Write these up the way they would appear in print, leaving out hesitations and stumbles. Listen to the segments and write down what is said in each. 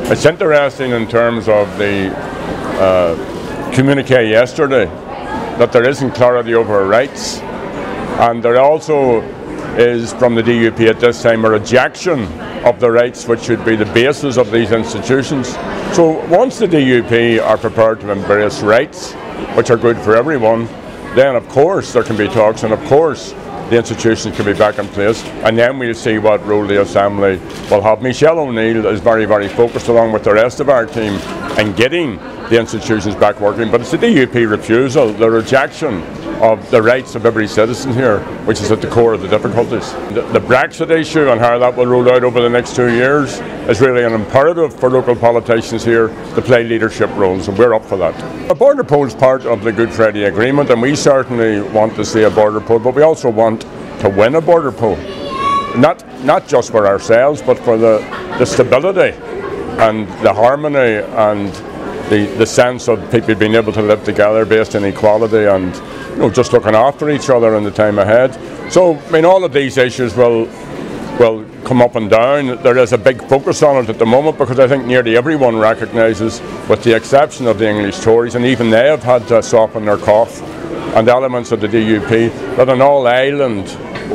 It's interesting in terms of the communique yesterday that there isn't clarity over our rights, and there also is from the DUP at this time a rejection of the rights which should be the basis of these institutions. So once the DUP are prepared to embrace rights which are good for everyone, then of course there can be talks, and of course the institutions can be back in place, and then we'll see what role the Assembly will have. Michelle O'Neill is very, very focused, along with the rest of our team, in getting the institutions back working, but it's the DUP refusal, the rejection of the rights of every citizen here, which is at the core of the difficulties. The Brexit issue and how that will roll out over the next 2 years is really an imperative for local politicians here to play leadership roles, and we're up for that. A border poll is part of the Good Friday Agreement, and we certainly want to see a border poll, but we also want to win a border poll. Not just for ourselves, but for the stability and the harmony and the sense of people being able to live together based on equality and just looking after each other in the time ahead. So, I mean, all of these issues will come up and down. There is a big focus on it at the moment because I think nearly everyone recognises, with the exception of the English Tories, and even they have had to soften their cough, and elements of the DUP, that an all-island,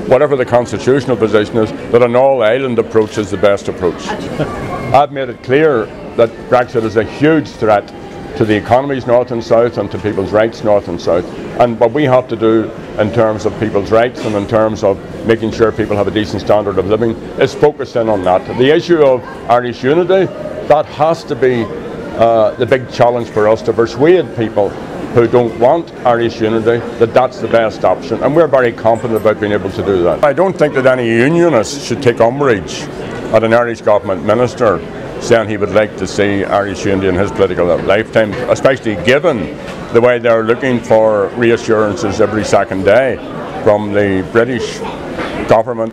whatever the constitutional position is, that an all-island approach is the best approach. I've made it clear that Brexit is a huge threat to the economies north and south and to people's rights north and south. And what we have to do in terms of people's rights and in terms of making sure people have a decent standard of living is focus in on that. The issue of Irish unity, that has to be the big challenge for us, to persuade people who don't want Irish unity that that's the best option, and we're very confident about being able to do that. I don't think that any unionist should take umbrage at an Irish government minister saying he would like to see Irish unity in his political lifetime, especially given the way they're looking for reassurances every second day from the British government.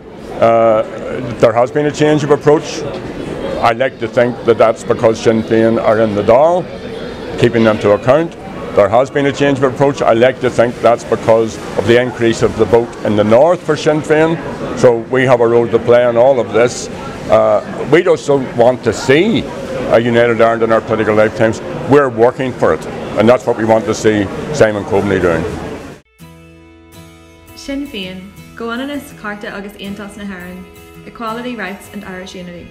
There has been a change of approach. I like to think that that's because Sinn Féin are in the Dáil, keeping them to account. There has been a change of approach. I like to think that's because of the increase of the vote in the north for Sinn Féin. So we have a role to play in all of this. We just don't want to see a united Ireland in our political lifetimes. We're working for it, and that's what we want to see Simon Coveney doing. Sinn Féin, go on in us Carta agus Aontas na HÉireann, equality, rights and Irish unity.